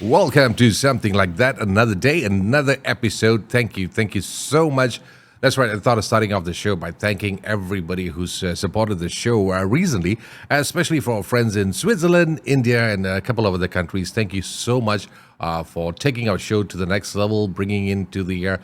Welcome to Something Like That. Another day, another episode. Thank you so much. That's right. I thought of starting off the show by thanking everybody who's supported the show recently, especially for our friends in Switzerland, India, and a couple of other countries. Thank you so much for taking our show to the next level, bringing into the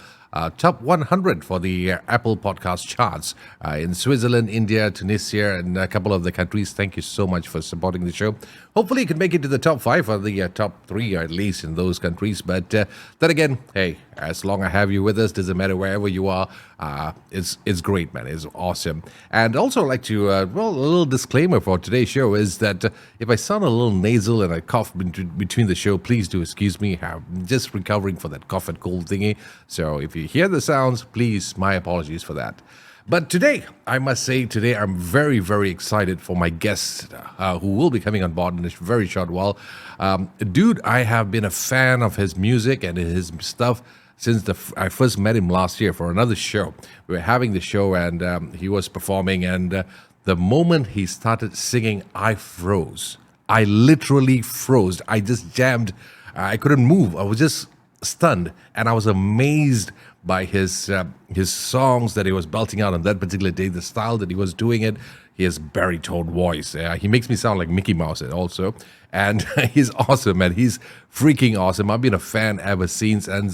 top 100 for the Apple Podcast charts in Switzerland, India, Tunisia, and a couple of the countries. Thank you so much for supporting the show. Hopefully, you can make it to the top 5 or the top 3, at least in those countries. But then again, hey, as long as I have you with us, doesn't matter wherever you are. It's great, man. It's awesome. And also, I'd like to a little disclaimer for today's show is that if I sound a little nasal and I cough between the show, please do excuse me. I'm just recovering for that cough and cold thingy. So if you hear the sounds, please, my apologies for that. But today, I must say, today I'm very, very excited for my guest who will be coming on board in a very short while. Dude, I have been a fan of his music and his stuff since I first met him last year for another show. We were having the show and he was performing, and the moment he started singing, I froze. I literally froze. I just jammed. I couldn't move. I was just stunned, and I was amazed by his songs that he was belting out on that particular day, the style that he was doing it, his baritone voice. He makes me sound like Mickey Mouse also, and he's awesome, man. He's freaking awesome. I've been a fan ever since, and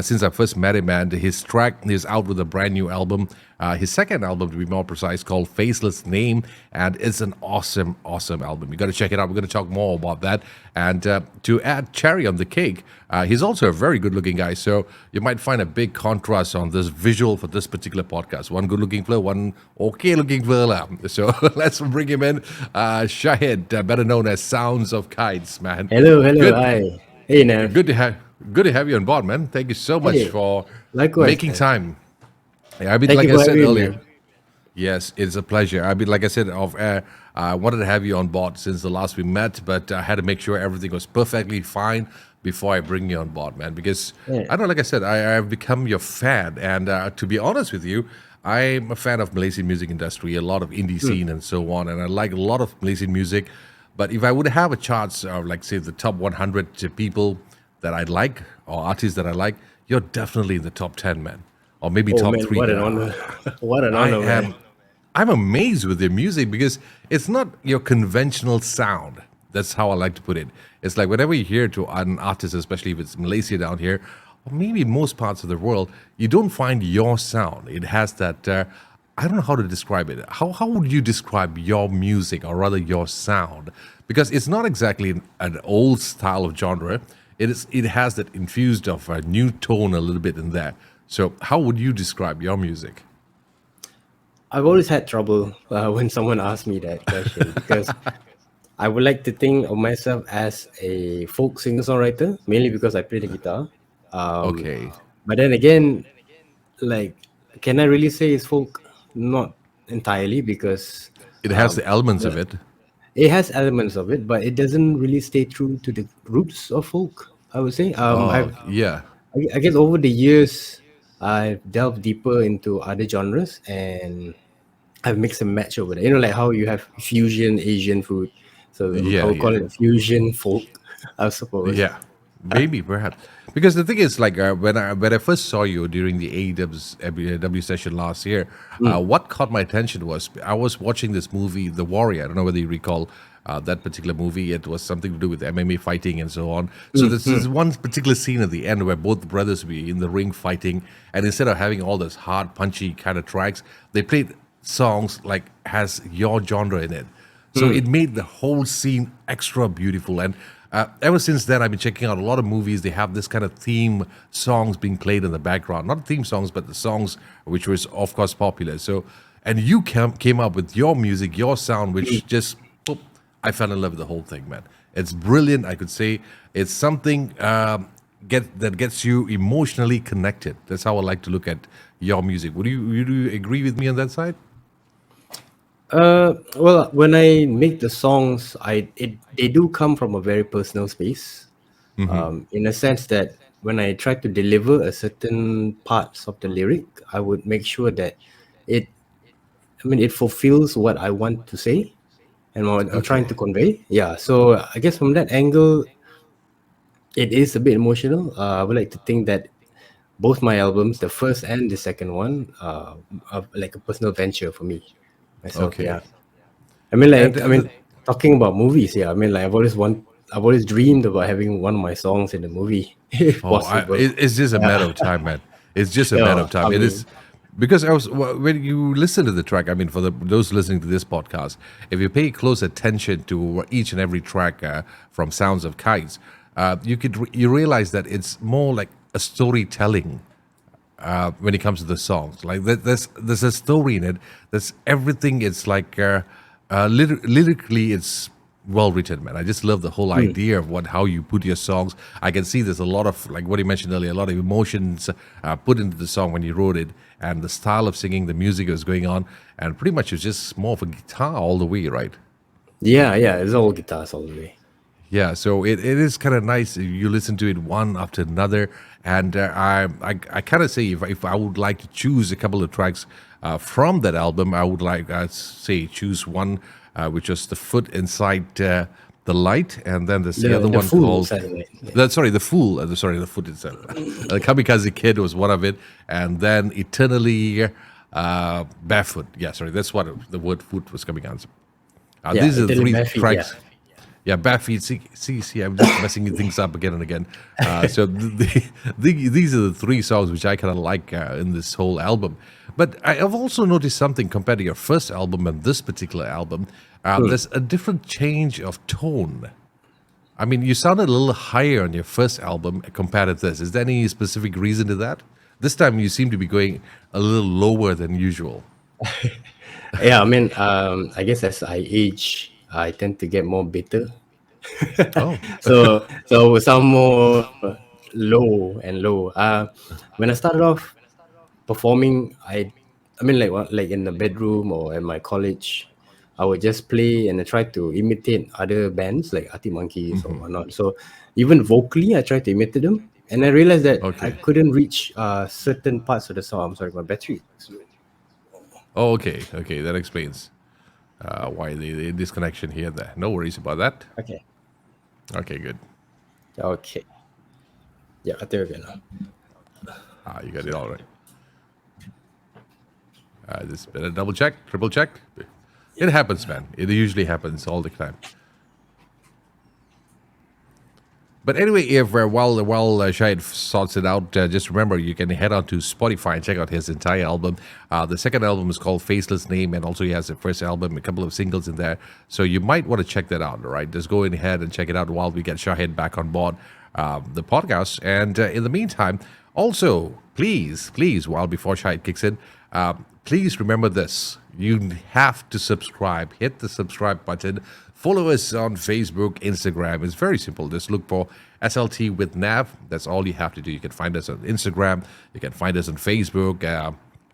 since I first met him, and his track is out with a brand new album. His second album, to be more precise, called Faceless Name, and it's an awesome, awesome album. You got to check it out. We're going to talk more about that. And to add cherry on the cake, he's also a very good-looking guy, so you might find a big contrast on this visual for this particular podcast. One good-looking fella, one okay-looking fella. So let's bring him in. Shahid, better known as Sounds of Kites, man. Hello, hello, Good, hi. Hey, Nav. good to have you on board, man. Thank you so much Hey, for likewise, making man. time. Yeah, I've been Thank like you I for said having me, earlier. man. Yes, it's a pleasure. I've been like I said off air. I wanted to have you on board since the last we met, but I had to make sure everything was perfectly fine before I bring you on board, man. Because Yeah. I don't know, like I said, I've become your fan, and to be honest with you, I'm a fan of Malaysian music industry, a lot of indie Mm. scene and so on, and I like a lot of Malaysian music. But if I would have a chance of, like, say, the top 100 people that I like or artists that I like, you're definitely in the top 10, man, or maybe Oh, top man, three. what an honor. What an I honor, man. am I'm amazed with their music because it's not your conventional sound. That's how I like to put it. It's like whenever you hear to an artist, especially if it's Malaysia down here, or maybe in most parts of the world, you don't find your sound. It has that. I don't know how to describe it. How would you describe your music, or rather your sound? Because it's not exactly an old style of genre. It has that infused of a new tone a little bit in there. So how would you describe your music? I've always had trouble when someone asks me that question because I would like to think of myself as a folk singer-songwriter, mainly because I play the guitar. Um, Okay. but then again, like, can I really say it's folk? Not entirely, because It has um, the elements of the, it. it has elements of it, but it doesn't really stay true to the roots of folk, I would say. Oh, yeah. I guess over the years, I've delved deeper into other genres, and I've mixed and matched over there. You know, like how you have fusion Asian food. So I Yeah, would call yeah. it fusion folk, I suppose. Yeah. Maybe, perhaps. Because the thing is, like, when I first saw you during the AEW session last year, Mm, what caught my attention was I was watching this movie, The Warrior. I don't know whether you recall that particular movie. It was something to do with MMA fighting and so on. So mm, this is mm. one particular scene at the end where both brothers were in the ring fighting, and instead of having all those hard, punchy kind of tracks, they played songs like has your genre in it. So Mm. it made the whole scene extra beautiful. And ever since then, I've been checking out a lot of movies. They have this kind of theme songs being played in the background. Not theme songs, but the songs which was, of course, popular. So, and you came up with your music, your sound, which just, boop, I fell in love with the whole thing, man. It's brilliant, I could say. It's something that gets you emotionally connected. That's how I like to look at your music. Would you agree with me on that side? Well, when I make the songs, they do come from a very personal space. In a sense that when I try to deliver a certain parts of the lyric, I would make sure that it, it fulfills what I want to say and what I'm trying to Okay. convey. Yeah. So I guess from that angle, It is a bit emotional. I would like to think that both my albums, the first and the second one, are like a personal venture for me myself. Okay. Yeah, I mean, And talking about movies. Yeah, I mean, like I've always dreamed about having one of my songs in the movie, if possible. it's just a matter Yeah, of time, man. It's just a matter yeah. of time. I It is mean, because when you listen to the track. I mean, for those listening to this podcast, if you pay close attention to each and every track from Sounds of Kites, you realize that it's more like a storytelling when it comes to the songs. Like there's a story in it. There's everything. It's like lyrically, it's well written, man. I just love the whole idea of how you put your songs. I can see there's a lot of like what you mentioned earlier, a lot of emotions put into the song when you wrote it, and the style of singing, the music was going on, and pretty much it's just more of a guitar all the way, right? yeah, yeah. It's all guitars all the way. Yeah, so it is kind of nice. You listen to it one after another, and I kind of say if I would like to choose a couple of tracks from that album, I would like say choose one which was the foot inside the light, and then there's the other The one full called satellite. Yeah. sorry the fool sorry the foot itself. Kamikaze Kid was one of it, and then Eternally Barefoot. Yeah, sorry, that's what the word foot was coming on. Yeah, These are the Italy three bare feet. Yeah. tracks. Yeah, bare feet. See, I'm just messing things up again and again. So these are the three songs which I kind of like in this whole album. But I have also noticed something compared to your first album and this particular album. There's a different change of tone. I mean, you sounded a little higher on your first album compared to this. Is there any specific reason to that? This time you seem to be going a little lower than usual. Yeah, I mean, I guess as I age, I tend to get more bitter. Oh, So some more low and low. When I started off performing, I mean, like in the bedroom or at my college, I would just play and I try to imitate other bands like Arctic Monkeys or whatnot. So even vocally, I tried to imitate them, and I realized that I okay. couldn't reach certain parts of the song. I'm sorry, my battery. Oh, okay. Okay, that explains why the disconnection here and there. No worries about that. Okay. Okay, good. Okay. Yeah, I think we're good now. You got it all right. Just better double check, triple check. It happens, man. It usually happens all the time. But anyway, if while Shahid sorts it out, just remember you can head on to Spotify and check out his entire album. The second album is called Faceless Name, and also he has the first album, a couple of singles in there. So you might want to check that out. All right, just go ahead and check it out while we get Shahid back on board the podcast. And in the meantime, also please, while before Shahid kicks in, please remember this. You have to subscribe. Hit the subscribe button. Follow us on Facebook, Instagram. It's very simple. Just look for SLT with Nav. That's all you have to do. You can find us on Instagram. You can find us on Facebook.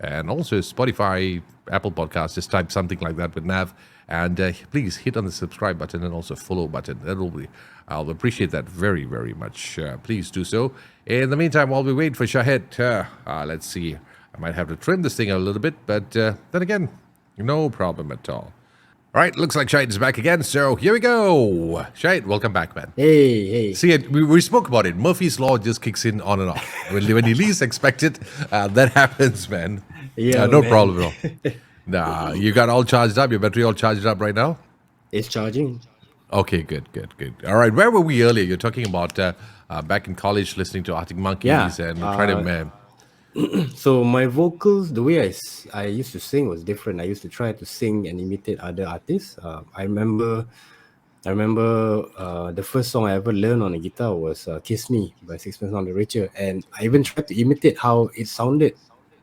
And also Spotify, Apple Podcasts. Just type something like that with Nav. And please hit on the subscribe button and also follow button. I'll appreciate that very, very much. Please do so. In the meantime, while we wait for Shahid, let's see. I might have to trim this thing a little bit, but then again, no problem at all. All right, looks like Shahid is back again, so here we go. Shahid, welcome back, man. Hey, hey. See, we spoke about it. Murphy's Law just kicks in on and off. When you least expect it, that happens, man. Yeah, No man. problem at all. Nah, you got all charged up? Your battery all charged up right now? It's charging. Okay, good. All right, where were we earlier? You're talking about back in college listening to Arctic Monkeys Yeah, and trying to... So my vocals, the way I used to sing was different. I used to try to sing and imitate other artists. I remember the first song I ever learned on the guitar was "Kiss Me" by Sixpence None the Richer, and I even tried to imitate how it sounded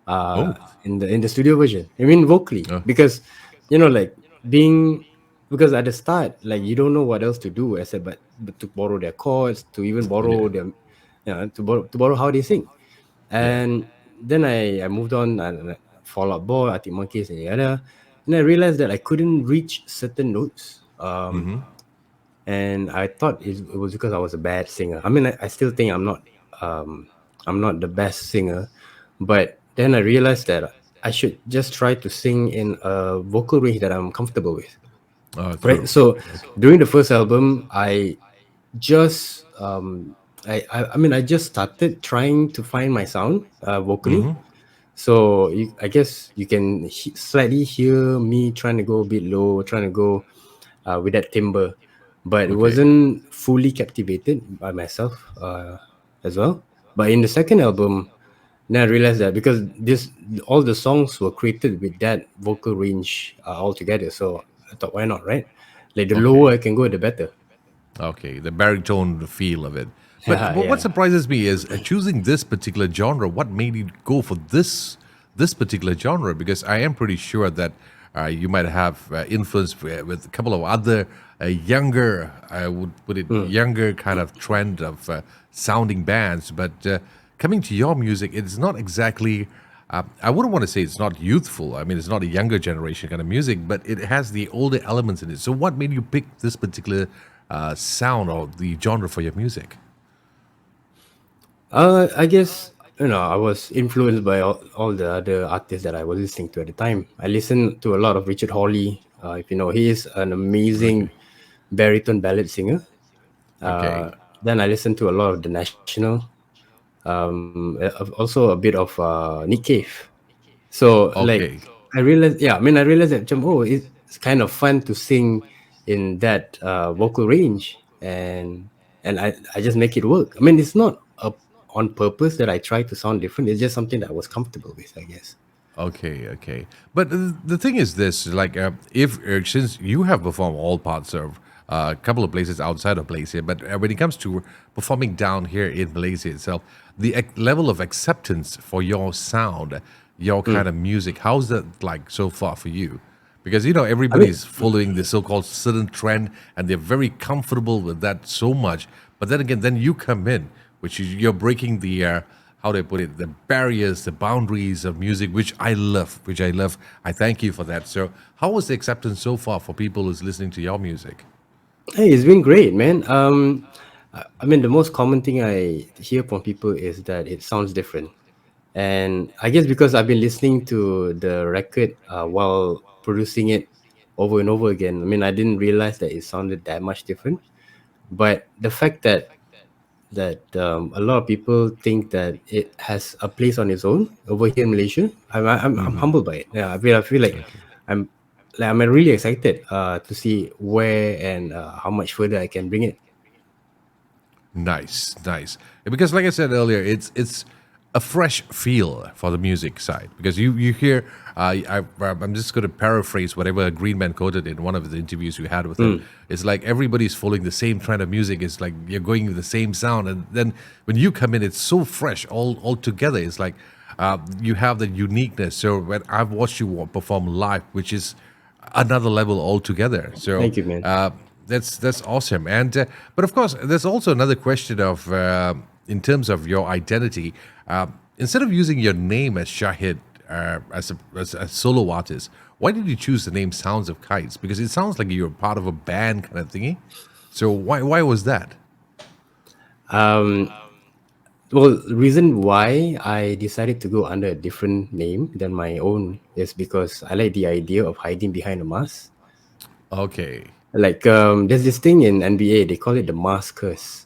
Oh, in the studio version. I mean vocally, uh, because you know, like being because at the start, like you don't know what else to do except but to borrow their chords, to even borrow yeah, their, to borrow how they sing. yeah. And then I moved on and Fall Out Boy, Arctic Monkeys, and yada. And I realized that I couldn't reach certain notes. And I thought it was because I was a bad singer. I mean, I still think I'm not the best singer, but then I realized that I should just try to sing in a vocal range that I'm comfortable with. Right. True. So during the first album, I just I mean, I just started trying to find my sound vocally. So I guess you can slightly hear me trying to go a bit low, trying to go with that timbre, but it Okay. wasn't fully captivated by myself as well. But in the second album, then I realized that because this all the songs were created with that vocal range altogether. So I thought, why not, right? Like the Okay. lower I can go, the better. Okay, the baritone feel of it. But Yeah, what yeah. surprises me is choosing this particular genre. What made you go for this particular genre? Because I am pretty sure that you might have influence with a couple of other younger, I would put it, younger kind of trend of sounding bands. But coming to your music, it's not exactly. I wouldn't want to say it's not youthful. I mean, it's not a younger generation kind of music, but it has the older elements in it. So, what made you pick this particular sound or the genre for your music? I guess I was influenced by all the other artists that I was listening to at the time. I listened to a lot of Richard Hawley. If you know, he is an Okay. amazing baritone ballad singer. Okay. Then I listened to a lot of The National. Also a bit of Nick Cave. So like Okay. I realized that it's kind of fun to sing in that vocal range, and I just make it work. I mean, it's not on purpose that I try to sound different. It's just something that I was comfortable with, I guess. Okay, okay. But the thing is this, like, if since you have performed all parts of a couple of places outside of Malaysia, but when it comes to performing down here in Malaysia itself, the level of acceptance for your sound, your kind of music, how's that like so far for you? Because I mean, everybody's following the so-called certain trend, and they're very comfortable with that so much. But then again, then you come in, which is you're breaking the how do I put it, the barriers, the boundaries of music, which I love, which I love. I thank you for that. So, how was the acceptance so far for people who's listening to your music? hey, it's been great, man. I mean, the most common thing I hear from people is that it sounds different. And I guess because I've been listening to the record while producing it over and over again, I mean, I didn't realize that it sounded that much different. But the fact that a lot of people think that it has a place on its own over here in Malaysia, I'm humbled by it. Yeah, I feel like Okay. I'm I'm really excited to see where and how much further I can bring it. Nice, nice. Because, like I said earlier, it's a fresh feel for the music side. Because you hear, I'm just going to paraphrase whatever Greenman quoted in one of the interviews you had with him. It's like everybody's following the same trend of music. It's like you're going with the same sound, and then when you come in, it's so fresh all together. It's like you have the uniqueness. So when I've watched you perform live, which is another level altogether. So Thank you, man. that's awesome. And but of course, there's also another question of in terms of your identity. Instead of using your name as Shahid as a solo artist, why did you choose the name Sounds of Kites? Because it sounds like you're part of a band kind of thingy. So why was that? Um, well, the reason why I decided to go under a different name than my own is because I like the idea of hiding behind a mask. Okay, Like there's this thing in NBA, they call it the mask curse,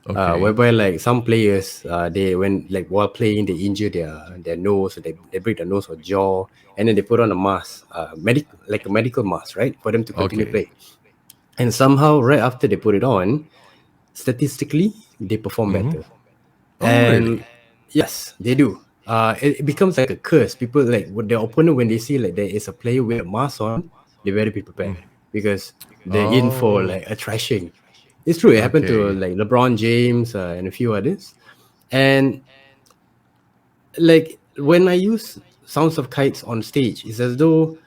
okay, whereby like some players they when like while playing they injure their nose, or they break their nose or jaw, and then they put on a mask, like a medical mask, right, for them to continue okay. play. And somehow right after they put it on, statistically they perform better. Oh, really? And yes, they do. It becomes like a curse. People like with their opponent, when they see like there is a player with a mask on, they better be prepared because they're in for Oh, like a thrashing. It's true. It happened to okay, like LeBron James and a few others. And like when I use sounds of kites on stage, it's as though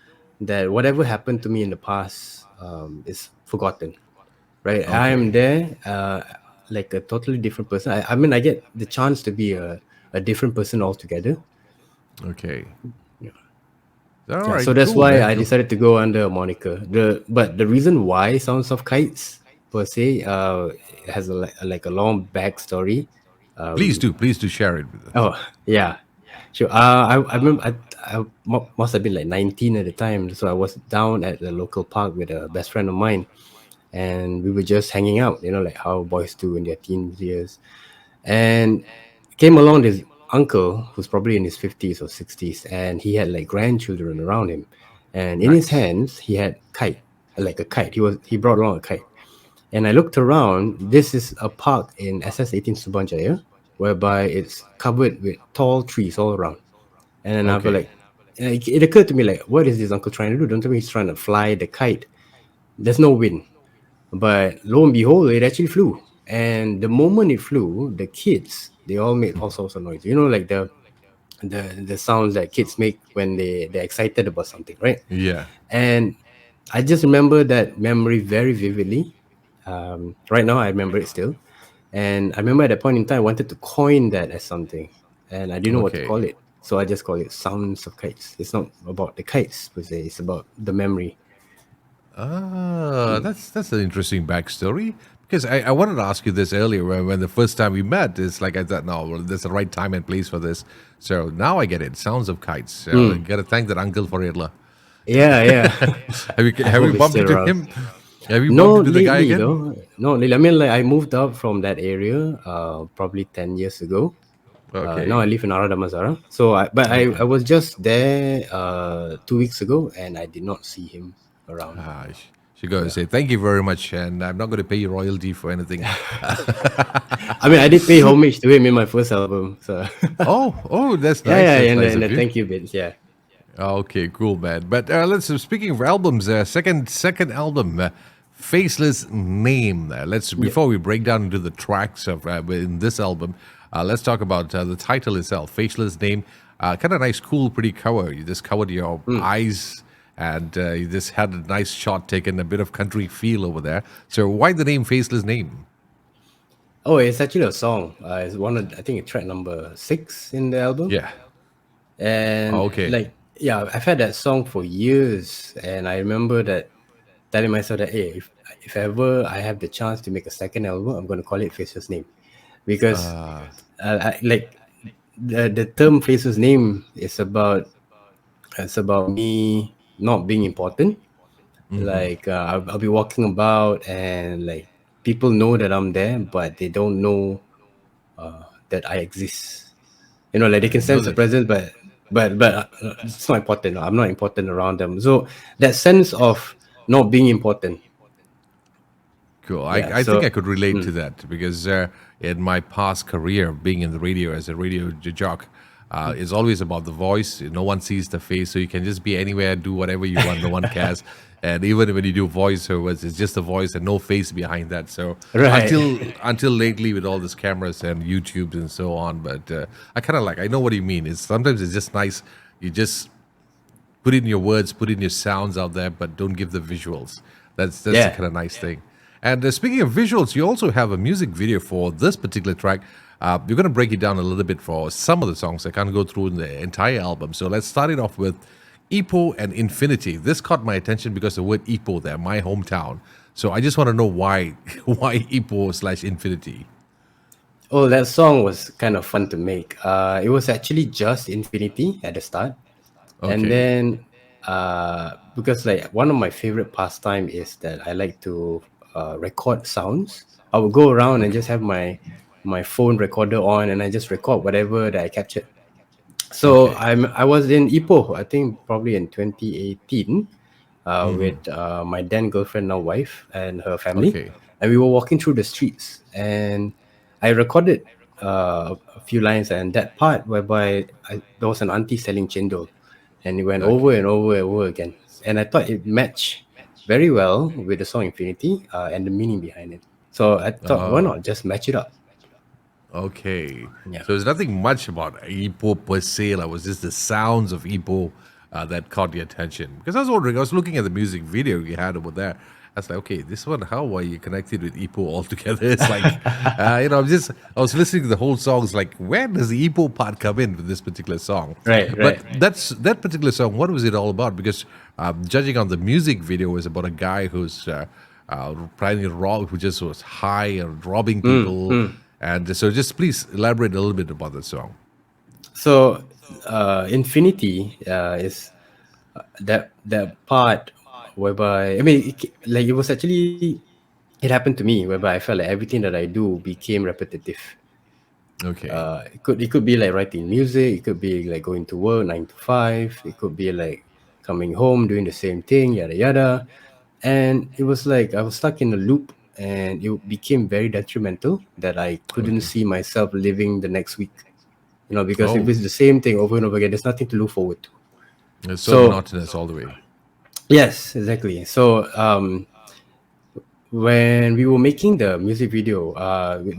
that whatever happened to me in the past is forgotten. Right? I am okay, there like a totally different person. I mean, I get the chance to be a different person altogether. okay. Yeah. All Yeah, right, so that's cool, why man. I Cool. decided to go under a moniker. The reason why Sounds of Kites per se has like a long backstory. Um, Please do share it with us. oh yeah, sure. I remember must have been like 19 at the time, so I was down at the local park with a best friend of mine, and we were just hanging out, like how boys do in their teen years. And came along this uncle who's probably in his 50s or 60s, and he had like grandchildren around him, and in his Nice. hands he had kite, like a kite. He brought along a kite, and I looked around. This is a park in SS18 Subanjaya, whereby it's covered with tall trees all around. And then I was Okay. like, it occurred to me like, what is this uncle trying to do? Don't tell me he's trying to fly the kite. There's no wind, but lo and behold, it actually flew. And the moment it flew, the kids, they all made all sorts of noise. Like the sounds that kids make when they're excited about something, right? Yeah. And I just remember that memory very vividly. Right now, I remember it still. And I remember at that point in time, I wanted to coin that as something, and I didn't know what to Okay. call it. So I just call it Sounds of Kites. It's not about the kites per se, it's about the memory. Ah, that's an interesting backstory. Because I wanted to ask you this earlier when the first time we met. It's like I thought, no, well, there's the right time and place for this. So now I get it. Sounds of kites. So I gotta thank that uncle for it. Yeah, yeah. I Have you hope it's bumped still into around. him? Have you bumped No, into the guy lately, again? though. No, lately. I mean, like, I moved out from that area probably 10 years ago. Now Okay. I live in Ara Damansara. So, I Okay. was just there 2 weeks ago, and I did not see him around. She goes Yeah. say thank you very much, and I'm not going to pay you royalty for anything. I mean, I did pay homage to him in my first album. So, Oh, that's yeah, nice. yeah, That's and nice the, and of the you. thank you bits. Yeah. Okay, cool, man. But let's speaking of albums, second album, Faceless Name. Let's Yeah. before we break down into the tracks of in this album, let's talk about the title itself, Faceless Name. Kind of nice, cool, pretty cover. You just covered your eyes, and you just had a nice shot taken, a bit of country feel over there. So why the name Faceless Name? Oh, it's actually a song. It's one of, I think it's track number 6 in the album. Yeah. And Okay. like, yeah, I've had that song for years, and I remember that telling myself that, hey, if ever I have the chance to make a second album, I'm going to call it Faceless Name, because like the term Faceless Name is about, it's about me not being important. Like I'll be walking about, and like people know that I'm there, but they don't know that I exist. Like they can No, sense the that's presence, but it's not important. I'm not important around them. So that sense of not being important. cool. Yeah. I think I So could relate to that because in my past career, being in the radio as a radio jock, it's always about the voice. No one sees the face, so you can just be anywhere, do whatever you want. No one cares. And even when you do voiceovers, it's just a voice and no face behind that. So right. until lately, with all these cameras and YouTubes and so on, but I kind of like. I know what you mean. It's sometimes it's just nice. You just put in your words, put in your sounds out there, but don't give the visuals. That's the Yeah. kind of nice thing. And speaking of visuals, you also have a music video for this particular track. We're going to break it down a little bit for some of the songs. I can't go through the entire album. So let's start it off with Ipoh and Infinity. This caught my attention because the word Ipoh there, my hometown. So I just want to know why why Ipoh/Infinity. Oh, that song was kind of fun to make. It was actually just Infinity at the start, and Okay. then because like one of my favorite pastime is that I like to record sounds. I would go around and Okay. just have my phone recorder on, and I just record whatever that I captured. So Okay. I was in Ipoh, I think probably in 2018, with my then girlfriend, now wife, and her family, Okay. and we were walking through the streets, and I recorded a few lines, and that part whereby there was an auntie selling chendol, and it went over Okay. and over and over again, and I thought it matched very well with the song Infinity and the meaning behind it. So I thought, why not just match it up? Okay. Yeah. So there's nothing much about Ipoh per se. Like, it was just the sounds of Ipoh that caught the attention. Because I was wondering, I was looking at the music video you had over there. I was like, okay, this one, how are you connected with Ipoh altogether? It's like, I was listening to the whole song. It's like, where does the Ipoh part come in with this particular song? Right, But right. that particular song, what was it all about? Because judging on the music video, is about a guy who's planning to rob, who just was high and robbing people, and so just please elaborate a little bit about the song. So Infinity is that part whereby, I mean, like it was actually it happened to me whereby I felt like everything that I do became repetitive. Okay. It could be like writing music, it could be like going to work 9 to 5, it could be like coming home doing the same thing, yada yada. And it was like I was stuck in a loop, and it became very detrimental that I couldn't Okay. see myself living the next week. Because if Oh, it's the same thing over and over again, there's nothing to look forward to. it's so So monotonous all the way. yes, exactly. So when we were making the music video,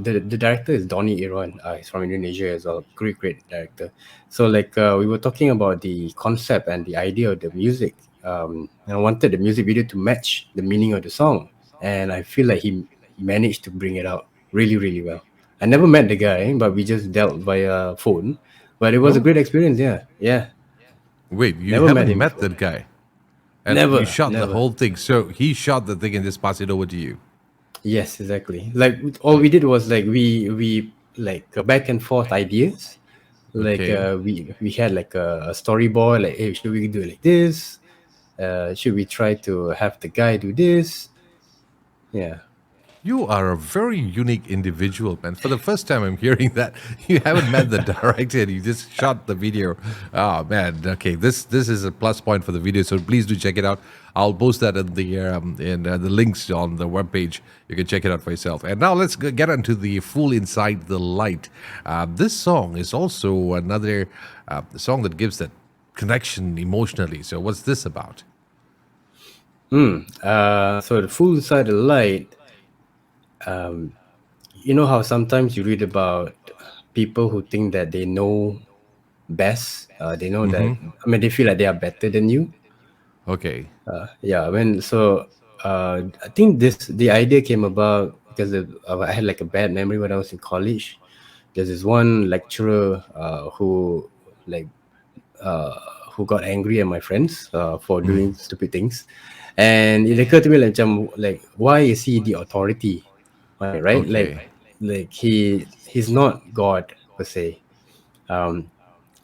the director is Donnie Irwan. He's from Indonesia as well. Great director. So like we were talking about the concept and the idea of the music. And I wanted the music video to match the meaning of the song, and I feel like he managed to bring it out really really well. I never met the guy, but we just dealt via phone. But it was a Oh, great experience. Yeah, yeah. wait, you Never met haven't him met before. that guy, and you Never, shot the never. whole thing. So he shot the thing and just passed it over to you. Yes, exactly. Like all we Okay. did was like we like back and forth ideas. Like Okay. we had like a storyboard. Like, hey, should we do it like this? Should we try to have the guy do this? Yeah. You are a very unique individual, man. For the first time, I'm hearing that you haven't met the director and you just shot the video. Oh man, okay, this is a plus point for the video. So please do check it out. I'll post that in the links on the webpage. You can check it out for yourself. And now let's get into the full inside the light. This song is also another song that gives that connection emotionally. So what's this about? So the full inside the light. You know how sometimes you read about people who think that they know best. They know that, I mean, they feel like they are better than you. Okay. Yeah, when so I think the idea came about because I had like a bad memory when I was in college. There's this one lecturer like uh, who got angry at my friends for doing stupid things, and it occurred to me like, why is he the authority on it, right? Okay. Like he's not God per se. Um,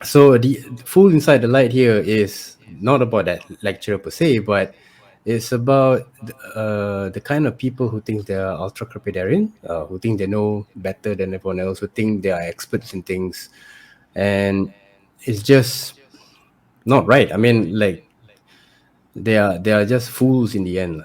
so the full inside the light here is not about that lecturer per se, but it's about the kind of people who think they are ultra crepidarian, who think they know better than everyone else, who think they are experts in things, and it's just not right. I mean, like they are just fools in the end,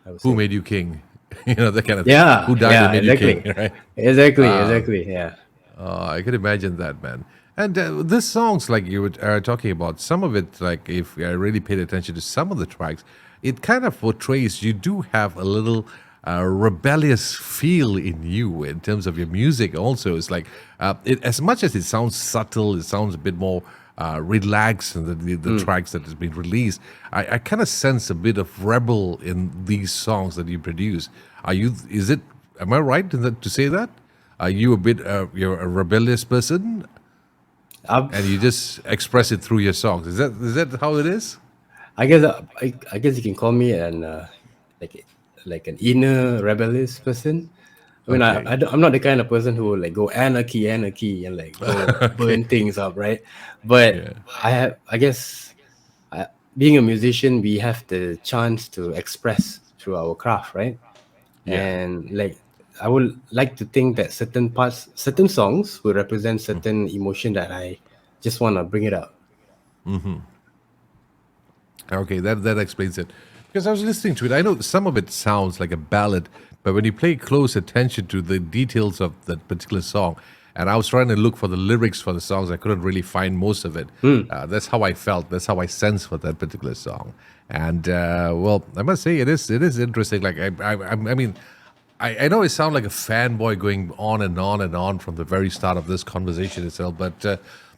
I would Who say. made you king? You know, that kind of thing. Yeah, Who died and yeah, made you king, exactly, right? exactly. Yeah. I could imagine that, man. And this songs, like you were talking about, some of it, like if I really paid attention to some of the tracks, it kind of portrays you do have a little rebellious feel in you in terms of your music. Also, it's like as much as it sounds subtle, it sounds a bit more relaxed in the tracks that has been released. I kind of sense a bit of rebel in these songs that you produce. Are you? Is it? Am I right in that, to say that? Are you a bit? You're a rebellious person, I've, and you just express it through your songs. Is that how it is? I guess you can call me like like an inner rebellious person. I mean, Okay. I'm not the kind of person who will like go anarchy, and like go Okay. burn things up, right? But Yeah. I guess, being a musician, we have the chance to express through our craft, right? Yeah. And like I would like to think that certain songs will represent certain emotion that I just want to bring it up. Okay, that explains it. Because I was listening to it, I know some of it sounds like a ballad, but when you pay close attention to the details of that particular song, and I was trying to look for the lyrics for the songs, I couldn't really find most of it. That's how I felt. That's how I sensed for that particular song. And well, I must say it is interesting. Like I mean, I know I sound like a fanboy going on and on and on from the very start of this conversation itself, but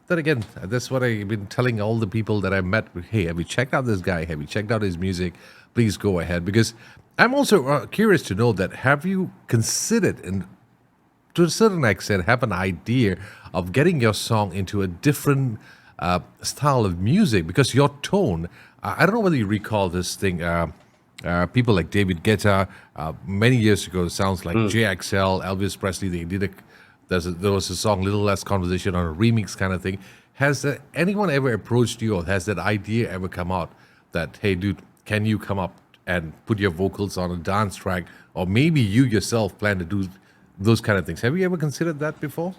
then again, that's what I've been telling all the people that I met. Hey, have you checked out this guy? Have you checked out his music? Please go ahead, because I'm also curious to know that have you considered, and to a certain extent, have an idea of getting your song into a different style of music? Because your tone, I don't know whether you recall this thing. People like David Guetta, many years ago, sounds like JXL, Elvis Presley. They did there was a song, Little Less Conversation, on a remix kind of thing. Has anyone ever approached you, or has that idea ever come out that, hey, dude, can you come up and put your vocals on a dance track, or maybe you yourself plan to do those kind of things. Have you ever considered that before?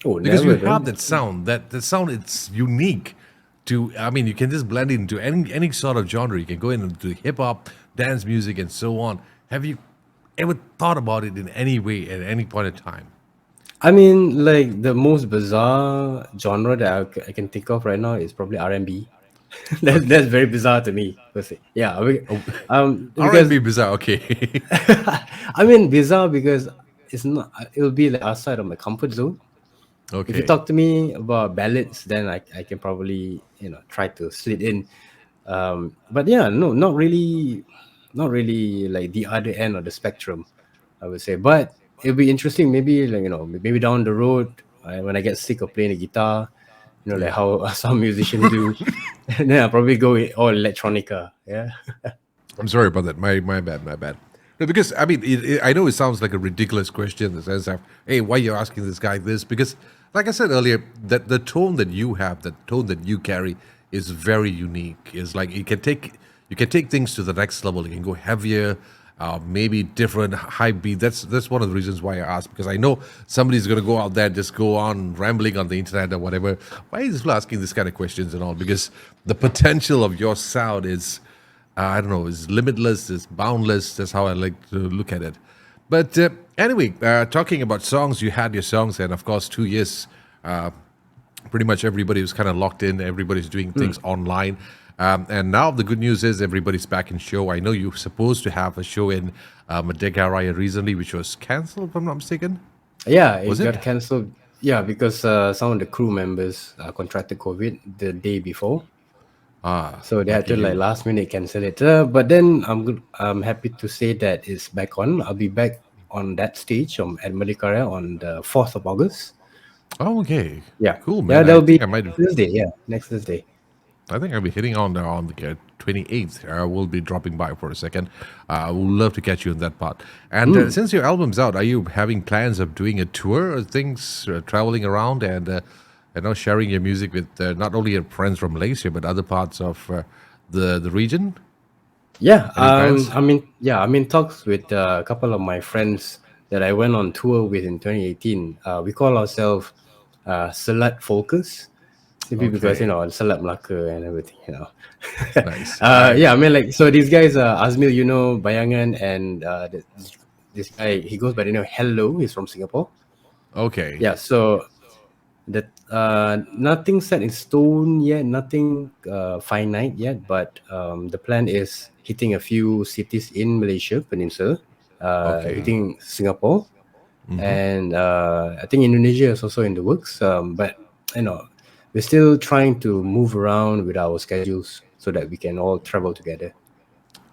Oh, Because you never. have Then. that sound, that the sound, it's unique to, I mean, you can just blend it into any sort of genre. You can go into hip hop, dance music, and so on. Have you ever thought about it in any way at any point in time? I mean, like the most bizarre genre that I can think of right now is probably R&B. That's Okay. very bizarre to me, per se. Yeah, Oh, because R&B bizarre. Okay. I mean bizarre because it's not. It'll be like outside of my comfort zone. If you Okay. talk to me about ballads, then I can probably try to slid in. But yeah, no, not really like the other end of the spectrum, I would say. But it'll be interesting. Maybe like maybe down the road when I get sick of playing the guitar, like Yeah. how some musicians do, and then I'll probably go with all electronica. Yeah. I'm sorry about that. My bad. My bad. No, because I mean, I know it sounds like a ridiculous question in the sense of, hey, why are you asking this guy this? Because, like I said earlier, that the tone that you have, the tone that you carry, is very unique. It's like you can take things to the next level. You can go heavier, maybe different high beat. That's one of the reasons why I asked, because I know somebody's going to go out there and just go on rambling on the internet or whatever. Why is he asking this kind of questions and all? Because the potential of your sound is, I don't know, is limitless, is boundless. That's how I like to look at it. But anyway, talking about songs, you had your songs, and of course, 2 years, pretty much everybody was kind of locked in. Everybody's doing things online. And now the good news is everybody's back in show. I know you were supposed to have a show in Merdeka Raya recently, which was cancelled, if I'm not mistaken. Yeah, Was it it? got cancelled. Yeah, because some of the crew members contracted COVID the day before. Ah, So they had lucky to like you. last minute cancel it. But then I'm happy to say that it's back on. I'll be back on that stage at Madikara on the 4th of August. Oh, okay. Yeah. Cool, Yeah, man. I that'll be think I might Thursday. Yeah, next Thursday. I think I'll be hitting on the 28th. I will be dropping by for a second. I would love to catch you in that part. And since your album's out, are you having plans of doing a tour or things, traveling around and sharing your music with not only your friends from Malaysia but other parts of the region? Yeah, Any plans? I'm in talks with a couple of my friends that I went on tour with in 2018. We call ourselves Selat Focus, simply because Okay, Selat Melaka and everything. nice. I Yeah, I mean, like, so these guys are Azmil, Bayangan, and this guy, he goes by the name of Hello. He's from Singapore. okay, Yeah, so that nothing set in stone yet, nothing finite yet, but the plan is hitting a few cities in Malaysia Peninsula, okay. hitting Singapore, and I think Indonesia is also in the works. But you know, we're still trying to move around with our schedules so that we can all travel together.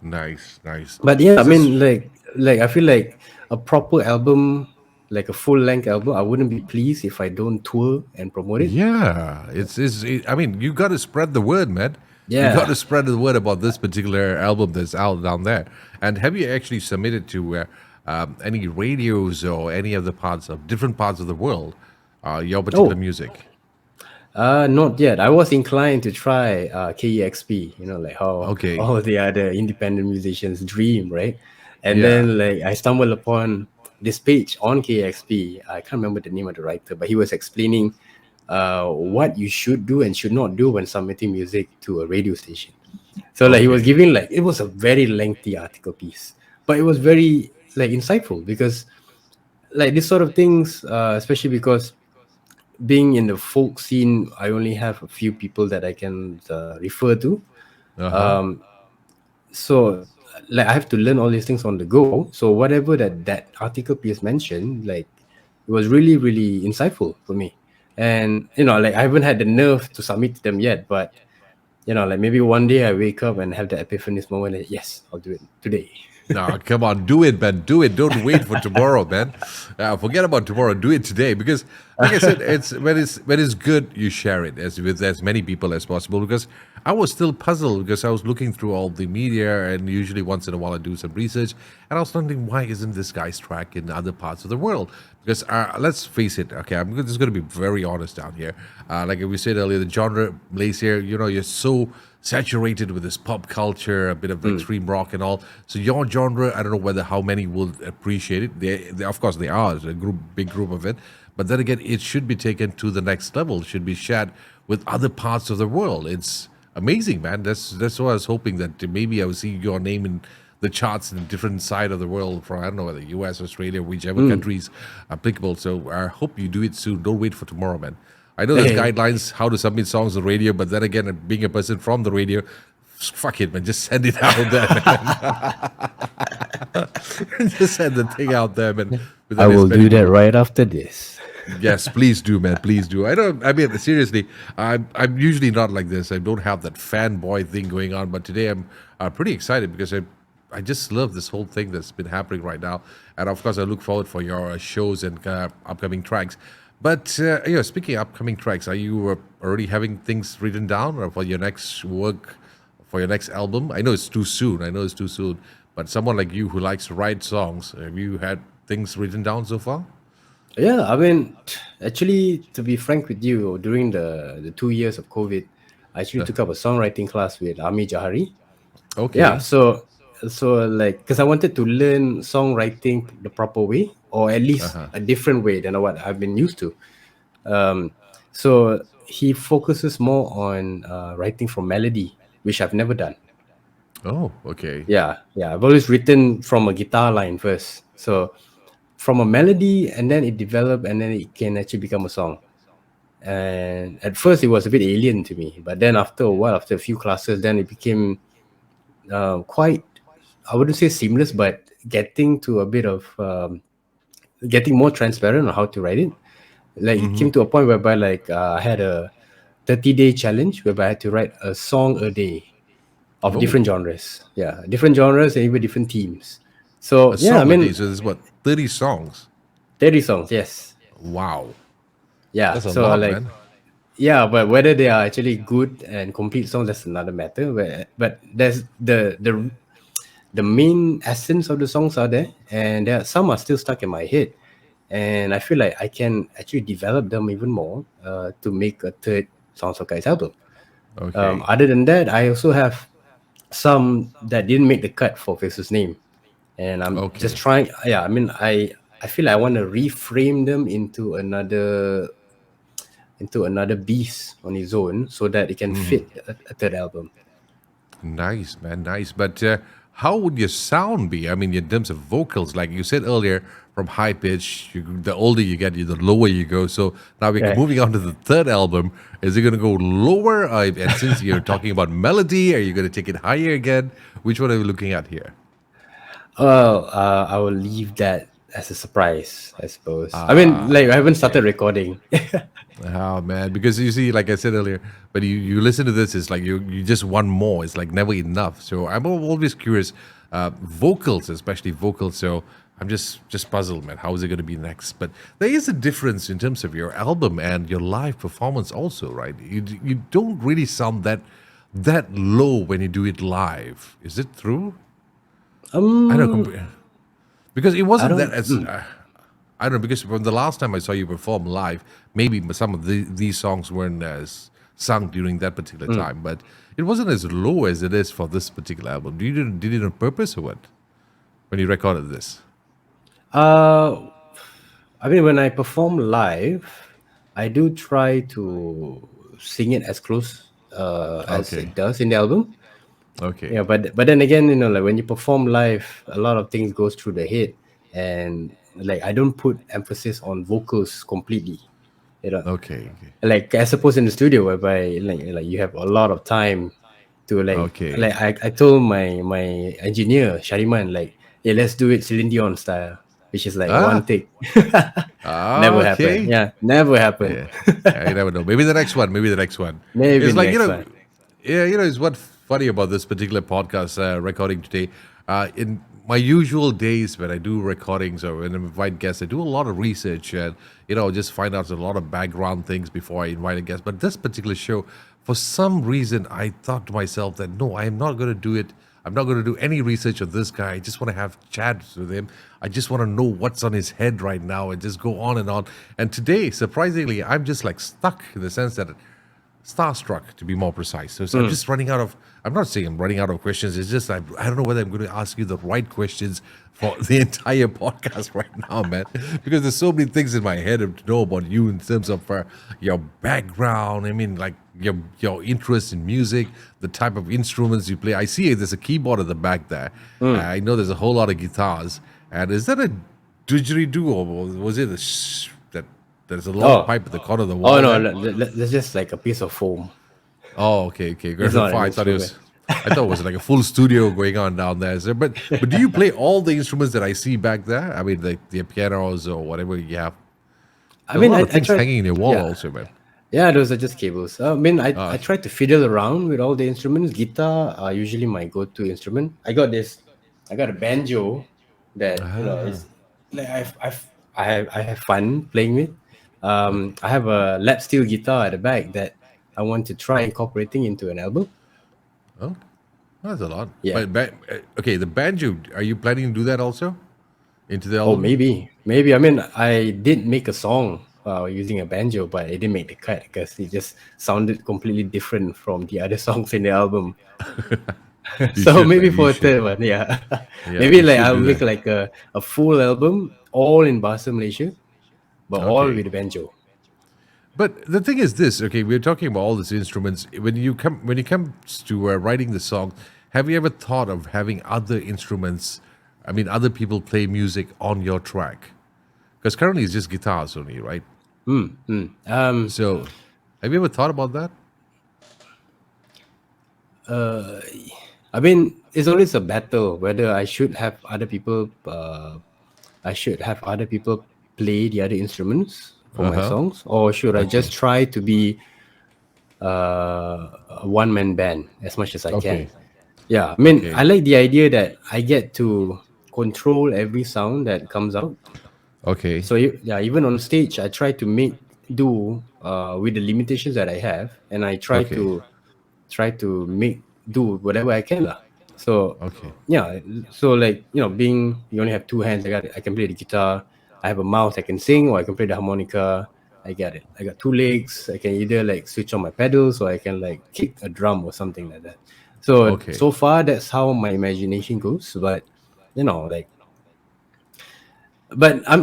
Nice, nice. But yeah, I Is this? mean, like I feel like a proper album, like a full length album, I wouldn't be pleased if I don't tour and promote it. Yeah, I mean, you got to spread the word, man. You got to Yeah. spread the word about this particular album that's out down there. And have you actually submitted to any radios or any other parts of different parts of the world your particular Oh, music? not yet. I was inclined to try KEXP, like how Okay, all the other independent musicians dream, right? And yeah, then like I stumbled upon this page on KEXP. I can't remember the name of the writer, but he was explaining what you should do and should not do when submitting music to a radio station. So like he was okay, giving like it was a very lengthy article piece, but it was very like insightful because like this sort of things, especially because being in the folk scene, I only have a few people that I can refer to. uh huh, Um, so like I have to learn all these things on the go. So whatever that article piece mentioned, like it was really really insightful for me. And like I haven't had the nerve to submit to them yet, but like maybe one day I wake up and have the epiphanous moment. That, yes, I'll do it today. no, come on, do it, man. Do it. Don't wait for tomorrow, man. Forget about tomorrow. Do it today, because, like I said, it's when it's good, you share it as with as many people as possible. Because I was still puzzled because I was looking through all the media, and usually once in a while I do some research, and I was wondering why isn't this guy's track in other parts of the world? Because let's face it, okay, I'm just going to be very honest down here. Like we said earlier, the genre Malaysia, you're so saturated with this pop culture, a bit of extreme rock and all. So your genre, I don't know whether how many will appreciate it. Of course, they are a big group of it. But then again, it should be taken to the next level. It should be shared with other parts of the world. It's amazing, man. That's what I was hoping that maybe I would see your name in the charts in a different side of the world, from I don't know whether US, Australia, whichever countries applicable. So I hope you do it soon. Don't wait for tomorrow, man. I know there's Hey, guidelines how to submit songs on radio, but then again, being a person from the radio, fuck it, man. Just send it out there, man. Just send the thing out there, man. With I as will many do that people. right after this. Yes, please do, man. Please do. I don't. I mean, seriously, I'm usually not like this. I don't have that fanboy thing going on, but today I'm pretty excited because I just love this whole thing that's been happening right now, and of course I look forward for your shows and upcoming tracks. But speaking of upcoming tracks, are you already having things written down or for your next work, for your next album? I know it's too soon. I know it's too soon. But someone like you who likes to write songs, have you had things written down so far? Yeah, I mean, actually, to be frank with you, during the 2 years of COVID, I actually took up a songwriting class with Ami Jahari. Yeah, Okay. so like, because I wanted to learn songwriting the proper way, or at Uh least huh. a different way than what I've been used to. So he focuses more on writing from melody, which I've never done. Oh, okay. Yeah, I've always written from a guitar line first. So from a melody, and then it developed, and then it can actually become a song. And at first, it was a bit alien to me, but then after a while, after a few classes, then it became quite, I wouldn't say seamless, but getting to a bit of getting more transparent on how to write it. Like it came to a point whereby like I had a 30-day challenge whereby I had to write a song a day of Oh, different genres. Yeah, different genres and even different themes. a So yeah, I song a day. mean, So this is what 30 songs. 30 songs, yes. Wow, Yeah. that's a So lot, like, man. yeah, but whether they are actually good and complete songs, that's another matter. But there's the main essence of the songs are there, and some are still stuck in my head, and I feel like I can actually develop them even more to make a third Sounds of Guys album. Okay. Other than that, I also have some that didn't make the cut for Face's name, and I'm just Okay. trying. Yeah, I mean, I feel like I want to reframe them into another beast on its own, so that it can fit a third album. Nice, man. Nice. But how would your sound be? I mean, in terms of vocals, like you said earlier, from high pitch, the older you get, the lower you go. So now we're Right. moving on to the third album. Is it going to go lower? And since you're talking about melody, are you going to take it higher again? Which one are we looking at here? Well, I will leave that as a surprise, I suppose. I mean, like I haven't started Okay. recording. Oh man, because you see, like I said earlier, but you listen to this, it's like you just want more. It's like never enough. So I'm always curious, vocals, especially vocals. So I'm just puzzled, man. How is it going to be next? But there is a difference in terms of your album and your live performance, also, right? You don't really sound that low when you do it live. Is it true? I know. um, Because it I wasn't that don't. as I don't know, because from the last time I saw you perform live, maybe some of these songs weren't as sung during that particular time, but it wasn't as low as it is for this particular album. Did it on purpose or what? When you recorded this? Uh, I mean, when I perform live, I do try to sing it as close as Okay, it does in the album. okay, Yeah, but then again, like when you perform live, a lot of things goes through the head, and like I don't put emphasis on vocals completely. You know, okay, okay, like as opposed in the studio whereby like you have a lot of time to like okay. I told my engineer Shariman, like, hey, let's do it Celine Dion style, which is like one Ah, take. Never happened. okay. Yeah, never happened. Yeah, yeah, you never know. Maybe the next one. Maybe the next one. Maybe It's like next one. yeah, it's what funny about this particular podcast recording today. In my usual days when I do recordings or when I invite guests, I do a lot of research and just find out a lot of background things before I invite a guest. But this particular show, for some reason, I thought to myself that no, I am not going to do it. I'm not going to do any research on this guy. I just want to have chats with him. I just want to know what's on his head right now and just go on and on. And today, surprisingly, I'm just like stuck in the sense that starstruck, to be more precise. So I'm just running out of. I'm not saying I'm running out of questions. It's just I don't know whether I'm going to ask you the right questions for the entire podcast right now, man. Because there's so many things in my head to know about you in terms of your background. I mean, like your interest in music, the type of instruments you play. I see there's a keyboard at the back there. I know there's a whole lot of guitars. And is that a didgeridoo or was it that there's a long Oh, pipe at the corner of the wall? oh no, there? that's just like a piece of foam. Oh, okay. Good. It's not an I thought it was. instrument. I thought it was like a full studio going on down there. So, but do you play all the instruments that I see back there? I mean, like the pianos or whatever you have. I There's a mean, lot I, of I things tried. hanging in your wall, Yeah, also, man. yeah, those are just cables. I mean, I Ah, tried to fiddle around with all the instruments. Guitar are usually my go-to instrument. I got a banjo that is like I have fun playing with. I have a lap steel guitar at the back that I want to try incorporating into an album. oh, that's a lot. Yeah. But okay, the banjo. Are you planning to do that also into the Oh, album? maybe. I mean, I did make a song using a banjo, but it didn't make the cut because it just sounded completely different from the other songs in the album. You So should, man. maybe You for a should. third one, yeah. Yeah, Maybe you like should I'll do make that. like a full album all in Bahasa Malaysia, but all Okay. with a banjo. But the thing is this, okay, we're talking about all these instruments. When you come to writing the song, have you ever thought of having other instruments? I mean, other people play music on your track? Because currently it's just guitars only, right? Um, So, have you ever thought about that? I mean, it's always a battle whether I should have other people play the other instruments for Uh my huh. songs, or should I just Okay. try to be a one man band as much as I Okay. can? Yeah, I mean, I Okay. like the idea that I get to control every sound that comes out. Okay. So yeah, even on stage, I try to make do with the limitations that I have, and I Okay. try to make do whatever I can lah. So Okay. yeah, so like being you only have two hands, I can play the guitar. I have a mouth, I can sing, or I can play the harmonica. I get it. I got two legs. I can either like switch on my pedals, or I can like kick a drum or something like that. So Okay. so far, that's how my imagination goes. But like but I'm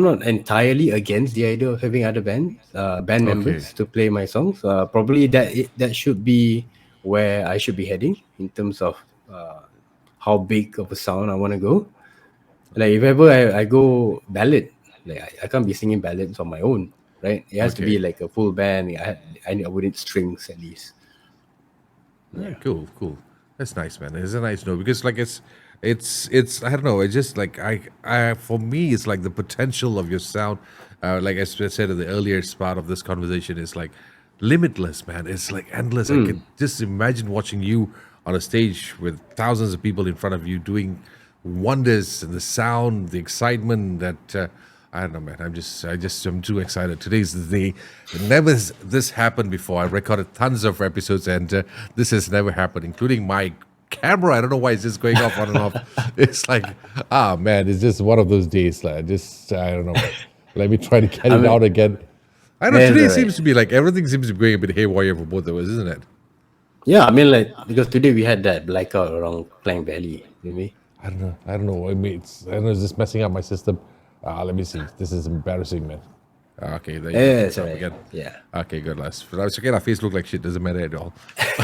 not entirely against the idea of having other band Okay. members to play my songs. Probably that should be where I should be heading in terms of how big of a sound I want to go. Like if ever I go ballad, like I can't be singing ballads on my own, right? It has to be Okay. like a full band. I would need strings at least. Yeah, Yeah. cool. That's nice, man. It's a nice note because, like, it's. I don't know. It's just like for me, it's like the potential of your sound. Like as I said in the earlier part of this conversation, is like limitless, man. It's like endless. I can just imagine watching you on a stage with thousands of people in front of you doing wonders and the sound, the excitement that. I don't know, man. I'm too excited. Today's the day. Never has this happened before. I recorded tons of episodes, and this has never happened, including my camera. I don't know why it's just going off on and off. It's like, man, it's just one of those days. Like, I don't know, man. Let me try to get I it mean, out again. I don't know. that's Today alright. seems to be like everything seems to be going a bit haywire for both of us, isn't it? Yeah, I mean like because today we had that blackout around Klang Valley, maybe. I don't know. I don't know. I mean, I don't know. It's just messing up my system. Let me see. This is embarrassing, man. Okay, there you go. Yeah, It's that's up alright. again. Yeah. Okay, good. It's okay. Our face look like shit. Doesn't matter at all.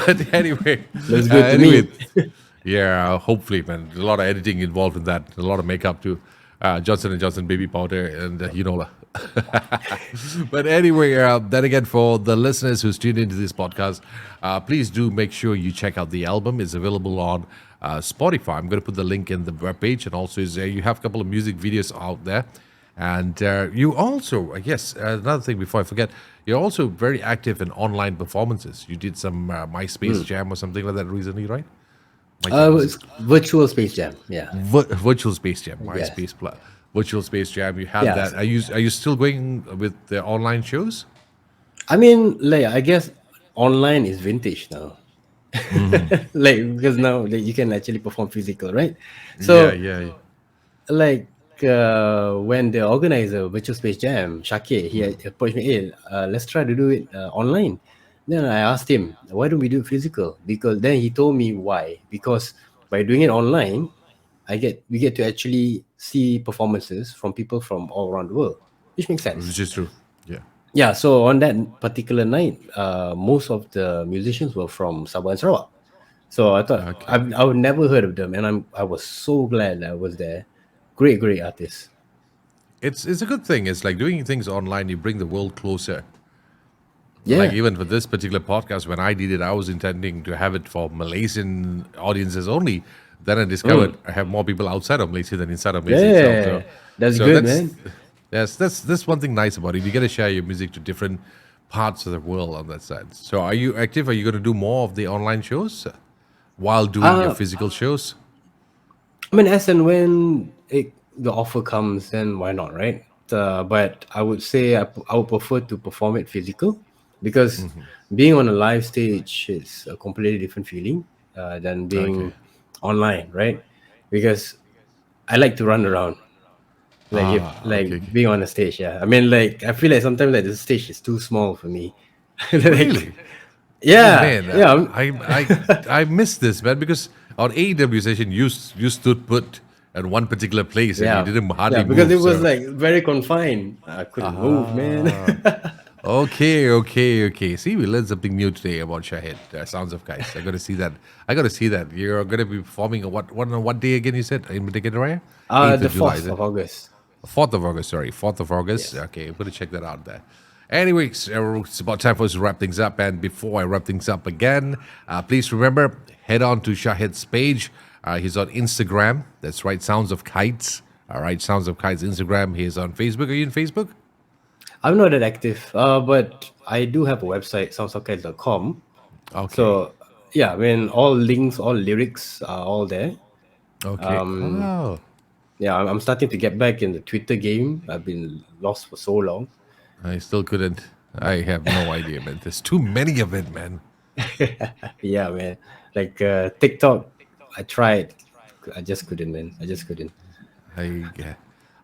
But anyway, Looks good to anyway, me. yeah. Hopefully, man. There's a lot of editing involved in that. A lot of makeup too. Johnson and Johnson baby powder, and lah. But anyway, then again, for the listeners who's tuned into this podcast, please do make sure you check out the album. It's available on Spotify. I'm going to put the link in the webpage, and also you have a couple of music videos out there. And you also, yes, another thing before I forget, you're also very active in online performances. You did some MySpace Jam or something like that recently, right? My chances. It's virtual Space Jam. Yeah. Virtual Space Jam, Yes. MySpace Plus, Virtual Space Jam. You had Yeah. that. Are you still going with the online shows? I mean, like, I guess online is vintage now. Like, because now, like, you can actually perform physical, right? Yeah, So, yeah, yeah. like, when the organizer Virtual Space Jam, Shakir, he approached me, hey, let's try to do it online. Then I asked him, why don't we do it physical? Because then he told me why. Because by doing it online, we get to actually see performances from people from all around the world, which makes sense. Which is true. Yeah. Yeah, so on that particular night, most of the musicians were from Sabah and Sarawak. So I thought Okay. I would never heard of them, and I was so glad that I was there. Great, great artists. It's a good thing. It's like doing things online. You bring the world closer. Like Yeah. even for this particular podcast, when I did it, I was intending to have it for Malaysian audiences only. Then I discovered Mm. I have more people outside of Malaysia than inside of Malaysia itself. So, Yeah, that's so good, that's man. that's one thing nice about it. You get to share your music to different parts of the world on that side. So, are you active? Are you going to do more of the online shows while doing your Uh, physical shows? I mean, as and when the offer comes, then why not, right? But I would say I would prefer to perform it physical because being on a live stage is a completely different feeling than Okay. being online, right? Because I like to run around, like if Okay. like Okay. being on a stage. Yeah, I mean, like I feel like sometimes like the stage is too small for me. Like, Really? Oh yeah, man, yeah, I missed this man because on AEW session you stood put at one particular place and you yeah, didn't yeah, hardly because move. it was So like very confined. I couldn't move, man. okay, okay, okay. See, we learned something new today about Shahid. Sounds of Kites. I got to see that. I got to see that. You're going to be performing on what day again? You said in particular, eighth The of July. Is 4th it? of August. 4th of August, sorry. 4th of August. Yes. Okay, I'm going to check that out there. Anyways, it's about time for us to wrap things up. And before I wrap things up again, please remember, head on to Shahid's page. He's on Instagram. That's right, Sounds of Kites. All right, Sounds of Kites Instagram. He's on Facebook. Are you on Facebook? I'm not that active, but I do have a website, soundsofkites.com. Okay. So, yeah, I mean, all links, all lyrics are all there. Okay. Oh, Yeah, I'm starting to get back in the Twitter game. I've been lost for so long. I still couldn't. I have no idea, man. There's too many of it, man. Yeah, man. Like TikTok, I tried. I just couldn't, man. I just couldn't. I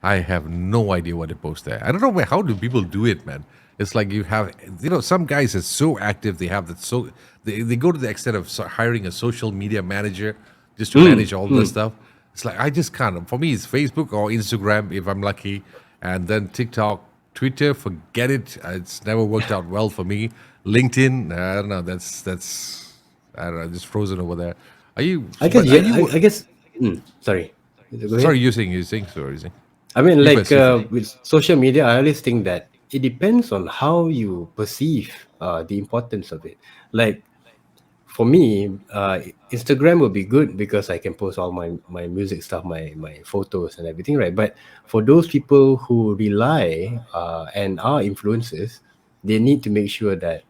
I have no idea what to post there. I don't know how do people do it, man. It's like you have, some guys are so active. They have that they go to the extent of hiring a social media manager just to manage all this stuff. It's like I just can't. For me, it's Facebook or Instagram if I'm lucky, and then TikTok, Twitter. Forget it. It's never worked out well for me. LinkedIn, I don't know. That's I don't know. Just frozen over there. Are you? I guess, But are yeah, you? I guess, sorry. Go ahead. Sorry, you saying sorry. I mean, You like first. You first. with social media, I always think that it depends on how you perceive the importance of it. Like for me, Instagram will be good because I can post all my music stuff, my photos and everything, right? But for those people who rely and are influencers, they need to make sure that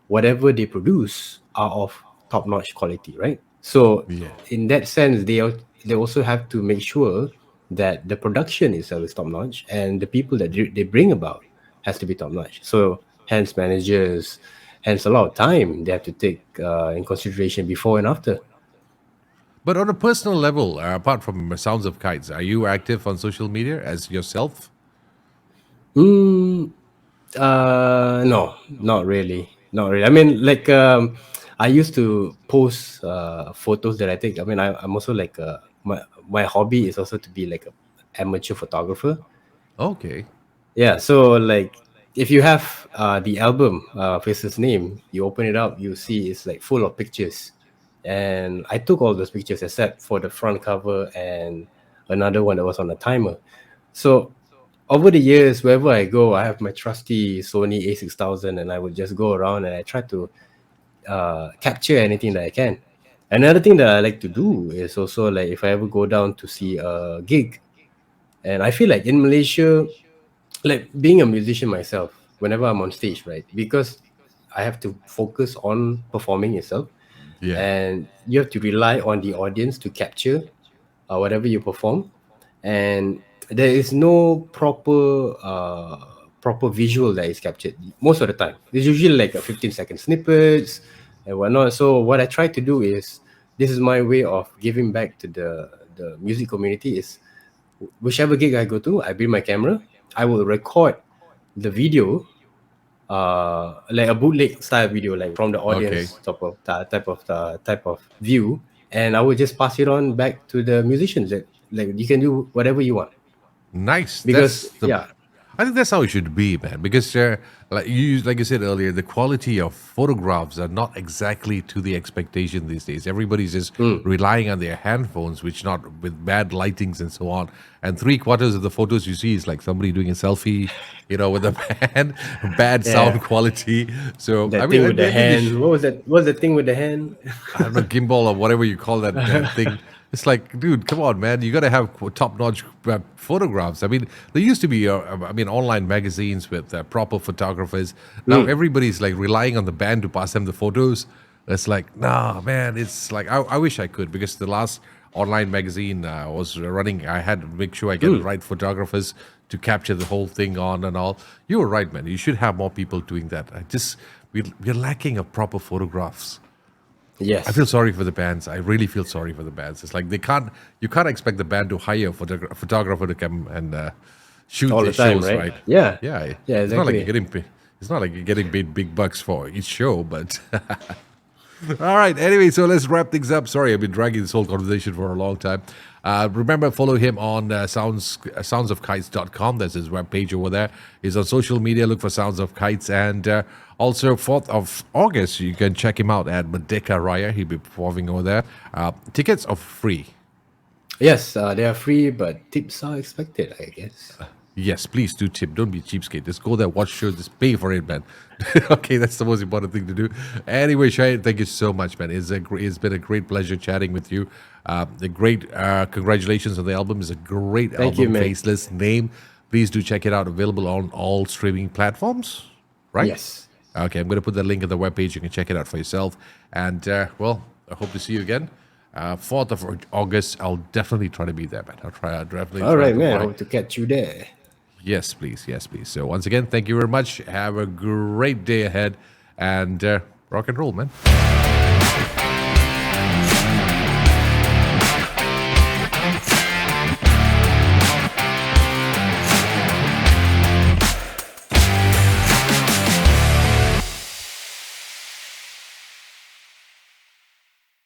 whatever they produce are of top notch quality, right? So Yeah. in that sense, they also have to make sure that the production itself is top notch and the people that they bring about has to be top notch. So hence managers, hence a lot of time they have to take in consideration before and after. But on a personal level, apart from Sounds of Kites, are you active on social media as yourself? Mm, no, not really. Not really. I mean, like, I used to post photos that I take. I mean, I'm also like my hobby is also to be like a amateur photographer. Okay. Yeah, so like if you have the album Face's Name, you open it up, you see it's like full of pictures. And I took all those pictures except for the front cover and another one that was on a timer. So over the years, wherever I go, I have my trusty Sony A6000 and I would just go around and I try to capture anything that I can. Another thing that I like to do is also like if I ever go down to see a gig, and I feel like in Malaysia, like being a musician myself, whenever I'm on stage, right? Because I have to focus on performing itself. Yeah. and you have to rely on the audience to capture whatever you perform, and there is no proper visual that is captured most of the time. It's usually like a 15-second snippets and whatnot. So what I try to do is, this is my way of giving back to the music community, is whichever gig I go to, I bring my camera, I will record the video, like a bootleg style video, like from the Okay. audience type of view, and I will just pass it on back to the musicians. That, like, you can do whatever you want, Nice. because That's the. yeah. I think that's how it should be, man. Because like you said earlier, the quality of photographs are not exactly to the expectation these days. Everybody's just relying on their handphones, which not with bad lightings and so on. And three-quarters of the photos you see is like somebody doing a selfie, with a bad Yeah, sound quality. So I that mean, thing with the maybe they hand, what was the thing with the hand? I don't know, gimbal or whatever you call that thing. It's like, dude, come on, man. You got to have top-notch photographs. I mean, there used to be, online magazines with proper photographers. Now everybody's like relying on the band to pass them the photos. It's like, nah, man. It's like I wish I could, because the last online magazine was running. I had to make sure I get the right photographers to capture the whole thing on and all. You were right, man. You should have more people doing that. We're lacking of proper photographs. I feel Yes, sorry for the bands. I really feel sorry for the bands. It's like you can't expect the band to hire a photographer to come and shoot all their the time, shows, right? right? Yeah, Yeah, yeah, it's not like exactly. it's not like you're getting paid big bucks for each show, but all right. Anyway, so let's wrap things up. Sorry, I've been dragging this whole conversation for a long time. Remember, follow him on soundsofkites.com. That's his webpage over there. He's on social media. Look for Sounds of Kites. And also, 4th of August, you can check him out at Merdeka Raya. He'll be performing over there. Tickets are free. Yes, they are free, but tips are expected, I guess. Yes, please do tip. Don't be a cheapskate. Just go there, watch shows, just pay for it, man. Okay, that's the most important thing to do. Anyway, Shahid, thank you so much, man. It's been a great pleasure chatting with you. The great congratulations on the album. It's a great Thank you, album, man. Faceless Name. Please do check it out. Available on all streaming platforms, right? Yes. Okay, I'm going to put the link on the webpage. You can check it out for yourself. And, I hope to see you again. 4th of August, I'll definitely try to be there, man. I'll definitely All try right, to man. I buy. hope to catch you there. Yes, please. Yes, please. So, once again, thank you very much. Have a great day ahead and rock and roll, man.